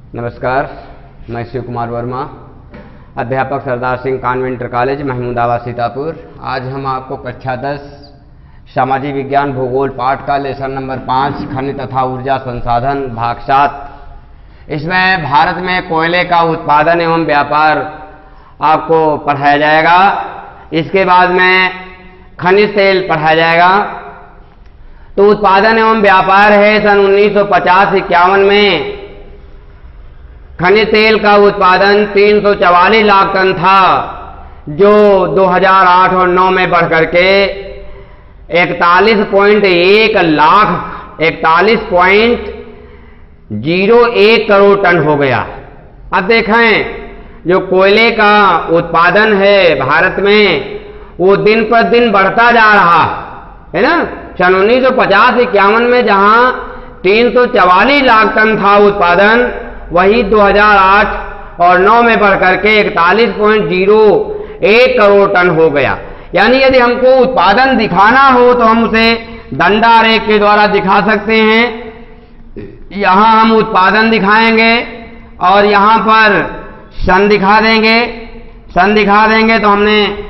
नमस्कार, मैं शिव कुमार वर्मा, अध्यापक सरदार सिंह कॉन्वेंट कॉलेज महमूदाबाद सीतापुर। आज हम आपको कक्षा 10 सामाजिक विज्ञान भूगोल पाठ का लेसन नंबर 5 खनिज तथा ऊर्जा संसाधन भाग 7, इसमें भारत में कोयले का उत्पादन एवं व्यापार आपको पढ़ाया जाएगा। इसके बाद में खनिज तेल पढ़ाया जाएगा। तो उत्पादन एवं व्यापार है सन 1950-51 में खनिज तेल का उत्पादन 344 लाख टन था, जो 2008 और 9 में बढ़ करके 41.01 करोड़ टन हो गया। अब देखें, जो कोयले का उत्पादन है भारत में वो दिन पर दिन बढ़ता जा रहा है ना। सन 1950-51 में जहां 344 लाख टन था उत्पादन, वही 2008 और 9 में बढ़ करके 41.01 करोड़ टन हो गया। यानी यदि हमको उत्पादन दिखाना हो तो हम उसे डंडा आरेख के द्वारा दिखा सकते हैं। यहां हम उत्पादन दिखाएंगे और यहां पर सन दिखा देंगे। सन दिखा देंगे तो हमने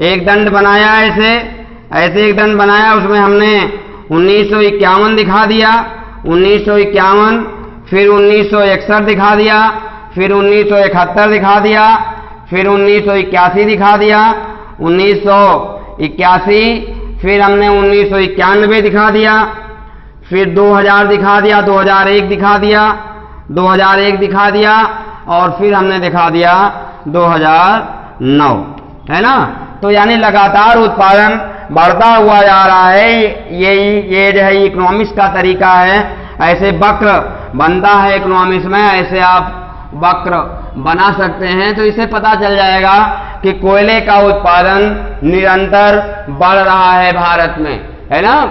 एक दंड बनाया, ऐसे एक दंड बनाया, उसमें हमने 1951 दिखा दिया, 1951, फिर 1961 दिखा दिया, फिर 1971 दिखा दिया, फिर 1981 दिखा दिया, 1981, फिर हमने 1991 दिखा दिया, फिर 2000 दिखा दिया, 2001 दिखा दिया, 2001 दिखा दिया और फिर हमने दिखा दिया 2009, है ना। तो यानी लगातार उत्पादन बढ़ता हुआ जा रहा है। ये जो है इकोनॉमिक्स का तरीका है। ऐसे वक्र बनता है इकोनॉमिक्स में, ऐसे आप वक्र बना सकते हैं। तो इससे पता चल जाएगा कि कोयले का उत्पादन निरंतर बढ़ रहा है भारत में, है ना।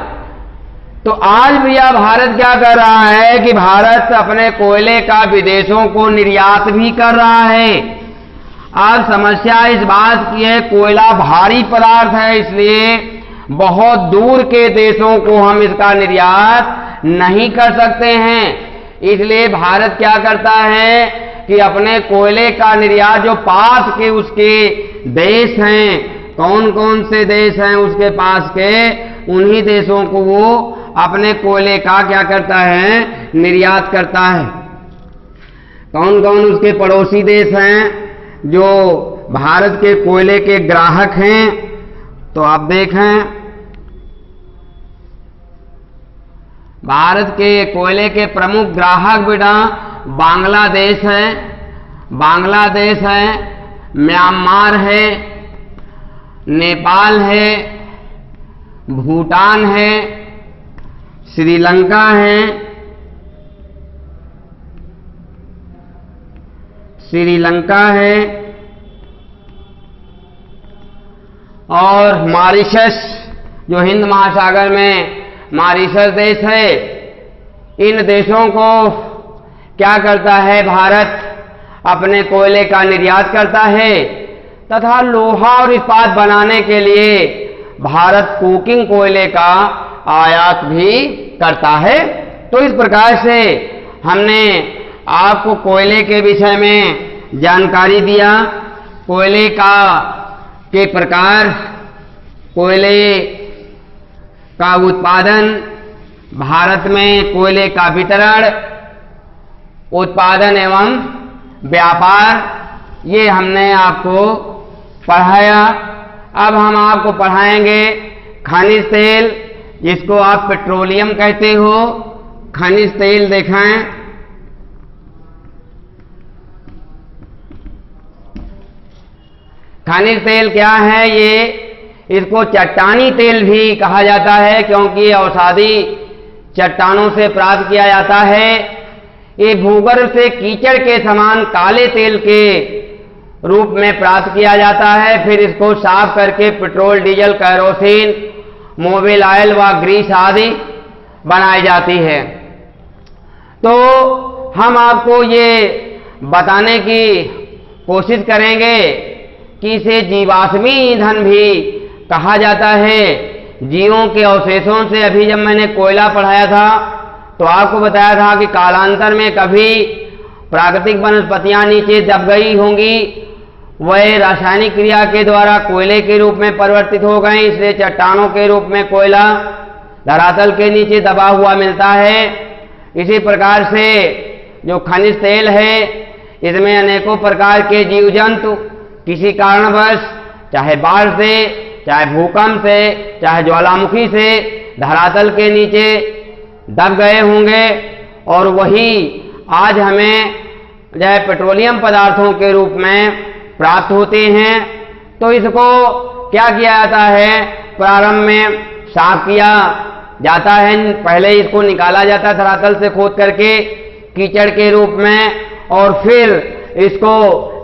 तो आज भैया भारत क्या कर रहा है कि भारत अपने कोयले का विदेशों को निर्यात भी कर रहा है। आज समस्या इस बात की है, कोयला भारी पदार्थ है, इसलिए बहुत दूर के देशों को हम इसका निर्यात नहीं कर सकते हैं। इसलिए भारत क्या करता है कि अपने कोयले का निर्यात जो पास के उसके देश हैं, कौन कौन से देश हैं उसके पास के, उन्हीं देशों को वो अपने कोयले का क्या करता है, निर्यात करता है। कौन कौन उसके पड़ोसी देश हैं जो भारत के कोयले के ग्राहक हैं। तो आप देखें, भारत के कोयले के प्रमुख ग्राहक बेटा बांग्लादेश है, म्यांमार है, नेपाल है, भूटान है, श्रीलंका है, और मॉरिशस, जो हिंद महासागर में मॉरिशस देश है। इन देशों को क्या करता है भारत, अपने कोयले का निर्यात करता है तथा लोहा और इस्पात बनाने के लिए भारत कोकिंग कोयले का आयात भी करता है। तो इस प्रकार से हमने आपको कोयले के विषय में जानकारी दिया। कोयले के प्रकार, कोयले का उत्पादन, भारत में कोयले का वितरण, उत्पादन एवं व्यापार, ये हमने आपको पढ़ाया। अब हम आपको पढ़ाएंगे खनिज तेल, जिसको आप पेट्रोलियम कहते हो। खनिज तेल देखें, खनिज तेल क्या है, इसको चट्टानी तेल भी कहा जाता है, क्योंकि ये औषधि चट्टानों से प्राप्त किया जाता है। ये भूगर्भ से कीचड़ के समान काले तेल के रूप में प्राप्त किया जाता है। फिर इसको साफ करके petrol, diesel, kerosene, Mobil oil व ग्रीस आदि बनाई जाती है। तो हम आपको ये बताने की कोशिश करेंगे कि इसे जीवाश्मी ईंधन भी कहा जाता है। जीवों के अवशेषों से, अभी जब मैंने कोयला पढ़ाया था तो आपको बताया था कि कालांतर में कभी प्राकृतिक वनस्पतियां नीचे दब गई होंगी, वह रासायनिक क्रिया के द्वारा कोयले के रूप में परिवर्तित हो गए, इसलिए चट्टानों के रूप में कोयला धरातल के नीचे दबा हुआ मिलता है। इसी प्रकार से जो खनिज तेल है, इसमें अनेकों प्रकार के जीव जंतु किसी कारणवश, चाहे बाढ़ से, चाहे भूकंप से, चाहे ज्वालामुखी से धरातल के नीचे दब गए होंगे, और वही आज हमें जो है पेट्रोलियम पदार्थों के रूप में प्राप्त होते हैं। तो इसको क्या किया जाता है, प्रारंभ में साफ किया जाता है, पहले इसको निकाला जाता है धरातल से खोद करके कीचड़ के रूप में, और फिर इसको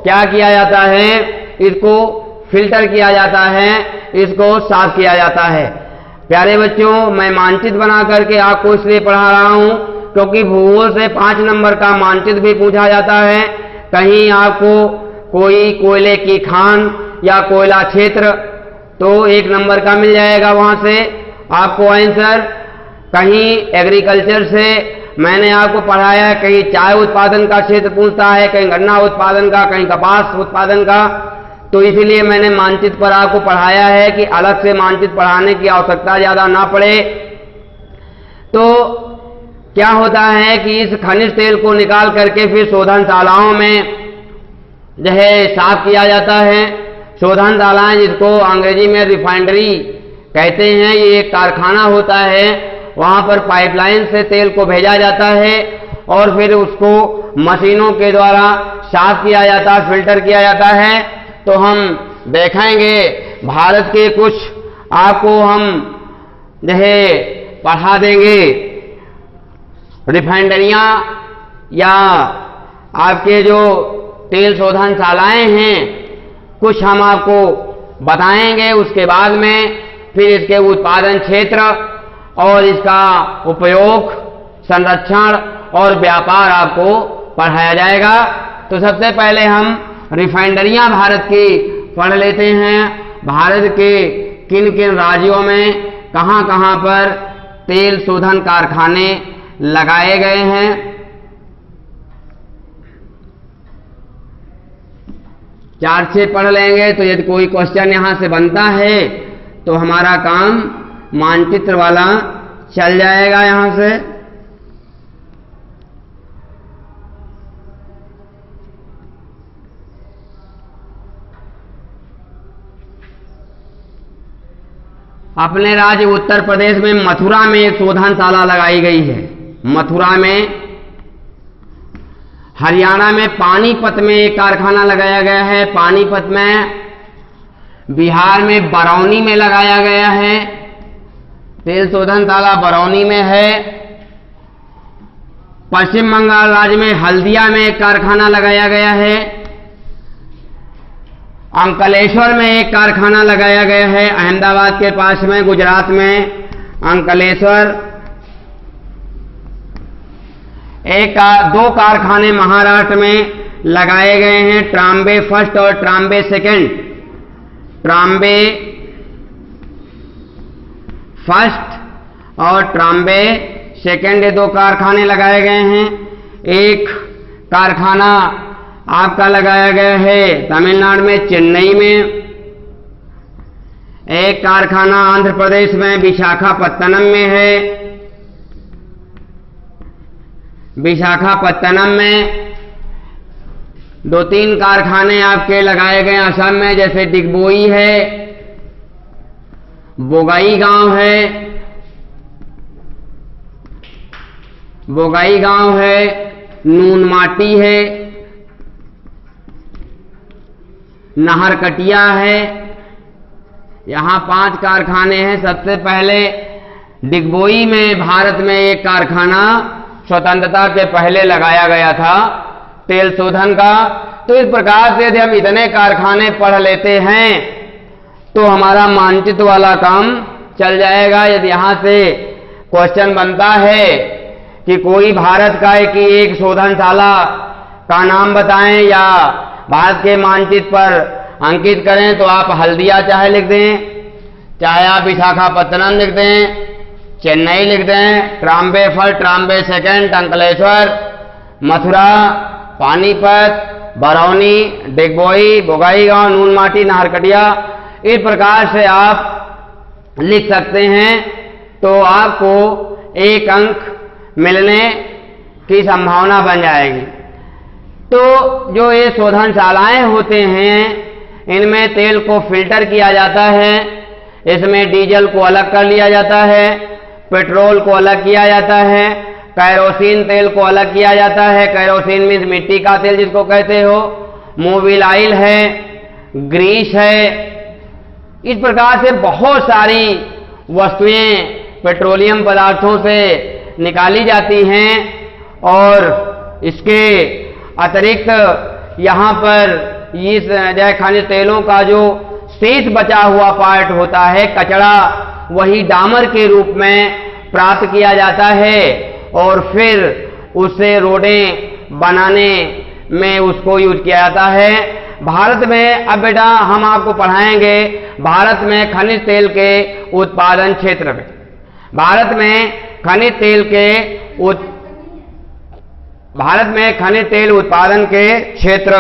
क्या किया जाता है, इसको फिल्टर किया जाता है, इसको साफ किया जाता है। प्यारे बच्चों, मैं मानचित्र बना करके आपको इसलिए पढ़ा रहा हूं क्योंकि भूगोल से 5 नंबर का मानचित्र भी पूछा जाता है। कहीं आपको कोई कोयले की खान या कोयला क्षेत्र तो 1 नंबर का मिल जाएगा, वहां से आपको आंसर। कहीं एग्रीकल्चर से मैंने आपको पढ़ाया, कहीं चाय उत्पादन का क्षेत्र पूछता है, कहीं गन्ना उत्पादन का, कहीं कपास उत्पादन का, तो इसीलिए मैंने मानचित्र पर आपको पढ़ाया है कि अलग से मानचित्र पढ़ाने की आवश्यकता ज्यादा ना पड़े। तो क्या होता है कि इस खनिज तेल को निकाल करके फिर शोधनशालाओं में जो है साफ किया जाता है। शोधनशालाएं, जिसको अंग्रेजी में रिफाइनरी कहते हैं, ये एक कारखाना होता है, वहां पर पाइपलाइन से तेल को भेजा जाता है और फिर उसको मशीनों के द्वारा साफ किया जाता है, फिल्टर किया जाता है। तो हम देखेंगे भारत के कुछ आपको हम जो है पढ़ा देंगे रिफाइनरियां या आपके जो तेल शोधनशालाएं हैं, कुछ हम आपको बताएंगे। उसके बाद में फिर इसके उत्पादन क्षेत्र और इसका उपयोग, संरक्षण और व्यापार आपको पढ़ाया जाएगा। तो सबसे पहले हम रिफाइनरियां भारत की पढ़ लेते हैं। भारत के किन किन राज्यों में कहां कहां पर तेल शोधन कारखाने लगाए गए हैं। चार्ट से पढ़ लेंगे, तो यदि कोई क्वेश्चन यहां से बनता है तो हमारा काम मानचित्र वाला चल जाएगा यहां से। अपने राज्य उत्तर प्रदेश में मथुरा में एक शोधनशाला लगाई गई है। मथुरा में, हरियाणा में पानीपत में एक कारखाना लगाया गया है, पानीपत में, बिहार में बरौनी में लगाया गया है, तेल शोधनशाला बरौनी में है। पश्चिम बंगाल राज्य में हल्दिया में एक कारखाना लगाया गया है। अंकलेश्वर में एक कारखाना लगाया गया है, अहमदाबाद के पास में, गुजरात में अंकलेश्वर। दो कारखाने महाराष्ट्र में लगाए गए हैं, ट्राम्बे फर्स्ट और ट्राम्बे सेकंड। ट्राम्बे फर्स्ट और ट्राम्बे सेकंड, ये 2 कारखाने लगाए गए हैं। एक कारखाना आपका लगाया गया है तमिलनाडु में, चेन्नई में। एक कारखाना आंध्र प्रदेश में विशाखापत्तनम में है। विशाखापत्तनम में 2-3 कारखाने आपके लगाए गए असम में, जैसे डिगबोई है, बोगाई गांव है, बोगाई गांव है, नूनमाटी है, नाहरकटिया है। यहां 5 कारखाने हैं। सबसे पहले डिगबोई में भारत में एक कारखाना स्वतंत्रता के पहले लगाया गया था तेल शोधन का। तो इस प्रकार से यदि हम इतने कारखाने पढ़ लेते हैं तो हमारा मानचित्र वाला काम चल जाएगा। यदि यहां से क्वेश्चन बनता है कि कोई भारत का एक शोधनशाला का नाम बताएं या भारत के मानचित्र पर अंकित करें, तो आप हल्दिया चाहे लिख दें, चाहे आप विशाखापत्तनम लिख दें, चेन्नई लिख दें, ट्राम्बे फर्स्ट, ट्राम्बे सेकंड, अंकलेश्वर, मथुरा, पानीपत, बरौनी, डिगबोई, बोगाईगांव, नूनमाटी, नाहरकटिया, इस प्रकार से आप लिख सकते हैं तो आपको 1 अंक मिलने की संभावना बन जाएगी। तो जो ये शोधनशालाएं होते हैं इनमें तेल को फिल्टर किया जाता है, इसमें डीजल को अलग कर लिया जाता है, पेट्रोल को अलग किया जाता है, कैरोसिन तेल को अलग किया जाता है। कैरोसिन मीन्स मिट्टी का तेल जिसको कहते हो, मोबिल ऑयल है, ग्रीस है। इस प्रकार से बहुत सारी वस्तुएं पेट्रोलियम पदार्थों से निकाली जाती हैं और इसके अतिरिक्त यहाँ पर इस जय खनिज तेलों का जो शेष बचा हुआ पार्ट होता है, कचरा, वही डामर के रूप में प्राप्त किया जाता है और फिर उससे रोडें बनाने में उसको यूज किया जाता है। भारत में, अब बेटा हम आपको पढ़ाएंगे भारत में खनिज तेल के उत्पादन क्षेत्र में, भारत में खनिज तेल उत्पादन के क्षेत्र